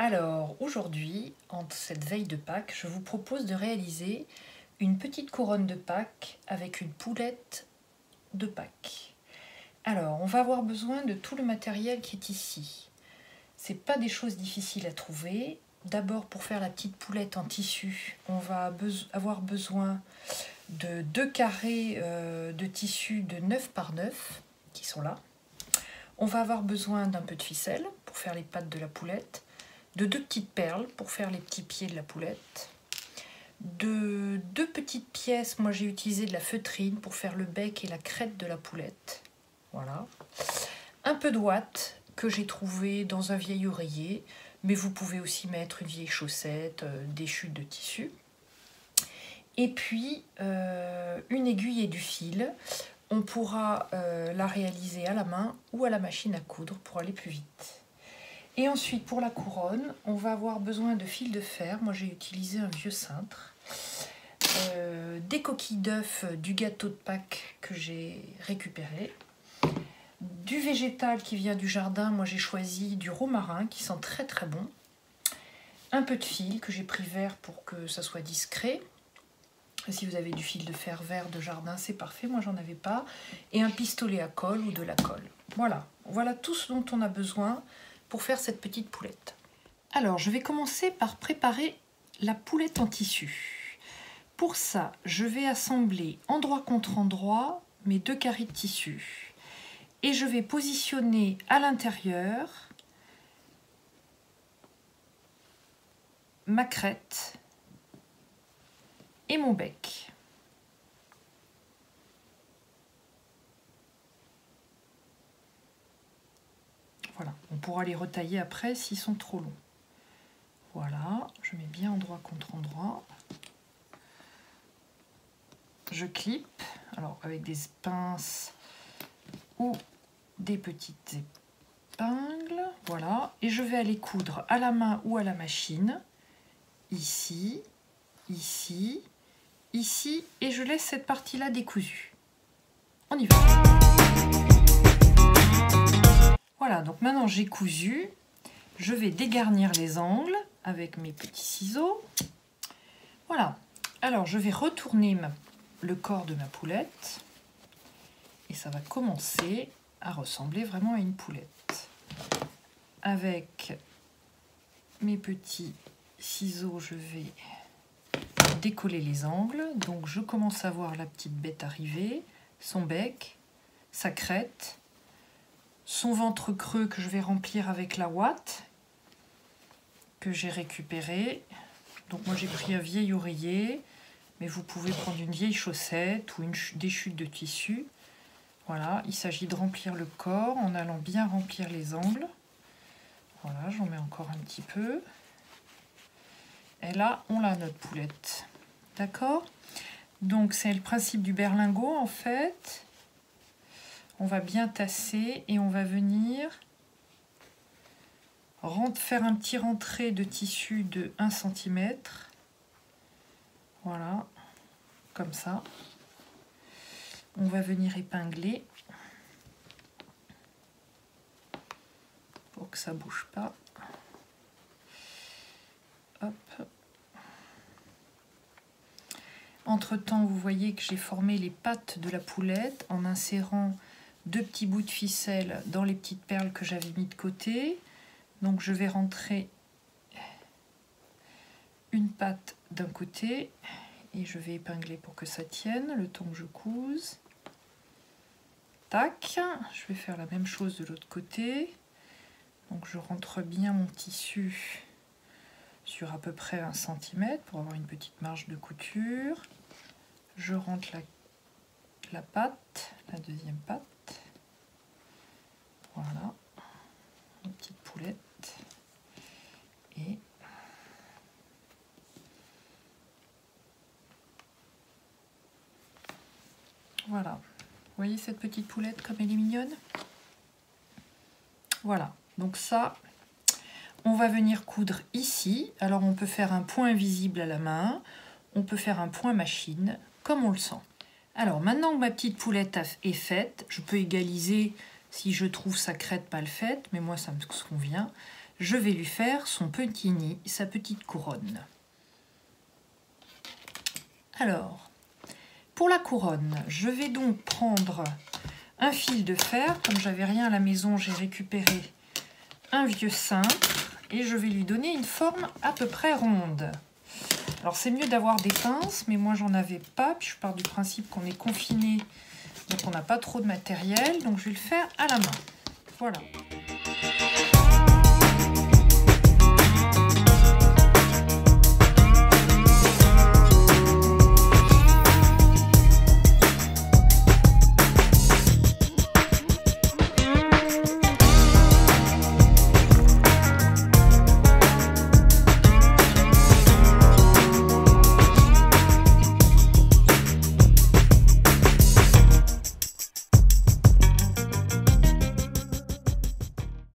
Alors aujourd'hui, en cette veille de Pâques, je vous propose de réaliser une petite couronne de Pâques avec une poulette de Pâques. Alors, on va avoir besoin de tout le matériel qui est ici. C'est pas des choses difficiles à trouver. D'abord, pour faire la petite poulette en tissu, on va avoir besoin de 2 carrés de tissu de 9 par 9 qui sont là. On va avoir besoin d'un peu de ficelle pour faire les pattes de la poulette, de 2 petites perles pour faire les petits pieds de la poulette, de 2 petites pièces, moi j'ai utilisé de la feutrine pour faire le bec et la crête de la poulette. Voilà. Un peu de ouate que j'ai trouvé dans un vieil oreiller, mais vous pouvez aussi mettre une vieille chaussette, des chutes de tissu. Et puis une aiguille et du fil. On pourra la réaliser à la main ou à la machine à coudre pour aller plus vite. Et ensuite, pour la couronne, on va avoir besoin de fil de fer. Moi, j'ai utilisé un vieux cintre. Des coquilles d'œufs du gâteau de Pâques que j'ai récupéré. Du végétal qui vient du jardin. Moi, j'ai choisi du romarin qui sent très très bon. Un peu de fil que j'ai pris vert pour que ça soit discret. Si vous avez du fil de fer vert de jardin, c'est parfait. Moi, j'en avais pas. Et un pistolet à colle ou de la colle. Voilà tout ce dont on a besoin pour faire cette petite poulette. Alors, je vais commencer par préparer la poulette en tissu. Pour ça, je vais assembler endroit contre endroit mes 2 carrés de tissu. Et je vais positionner à l'intérieur ma crête et mon bec. Voilà, on pourra les retailler après s'ils sont trop longs. Voilà, je mets bien endroit contre endroit. Je clippe, alors avec des pinces ou des petites épingles. Voilà, et je vais aller coudre à la main ou à la machine. Ici, ici, ici, et je laisse cette partie-là décousue. On y va. Voilà, donc maintenant j'ai cousu. Je vais dégarnir les angles avec mes petits ciseaux. Voilà. Alors, je vais retourner le corps de ma poulette. Et ça va commencer à ressembler vraiment à une poulette. Avec mes petits ciseaux, je vais décoller les angles. Donc, je commence à voir la petite bête arriver, son bec, sa crête, son ventre creux que je vais remplir avec la ouate que j'ai récupéré. Donc moi j'ai pris un vieil oreiller, mais vous pouvez prendre une vieille chaussette ou des chutes de tissu. Voilà, il s'agit de remplir le corps en allant bien remplir les angles. Voilà, j'en mets encore un petit peu. Et là, on a notre poulette. D'accord? Donc c'est le principe du berlingot en fait. On va bien tasser et on va venir faire un petit rentré de tissu de 1 cm. Voilà, comme ça. On va venir épingler pour que ça ne bouge pas. Hop. Entre-temps, vous voyez que j'ai formé les pattes de la poulette en insérant 2 petits bouts de ficelle dans les petites perles que j'avais mis de côté. Donc je vais rentrer une patte d'un côté et je vais épingler pour que ça tienne le temps que je couse. Tac, je vais faire la même chose de l'autre côté. Donc je rentre bien mon tissu sur à peu près 1 cm pour avoir une petite marge de couture. Je rentre la patte, la deuxième patte. Voilà, une petite poulette. Et voilà. Vous voyez cette petite poulette comme elle est mignonne? Voilà. Donc ça, on va venir coudre ici. Alors on peut faire un point visible à la main. On peut faire un point machine, comme on le sent. Alors maintenant que ma petite poulette est faite, je peux égaliser si je trouve sa crête mal faite, mais moi ça me convient. je vais lui faire son petit nid, sa petite couronne. Alors, pour la couronne, je vais donc prendre un fil de fer. Comme j'avais rien à la maison, j'ai récupéré un vieux cintre et je vais lui donner une forme à peu près ronde. Alors c'est mieux d'avoir des pinces, mais moi j'en avais pas, puis je pars du principe qu'on est confiné, donc on n'a pas trop de matériel, donc je vais le faire à la main. Voilà.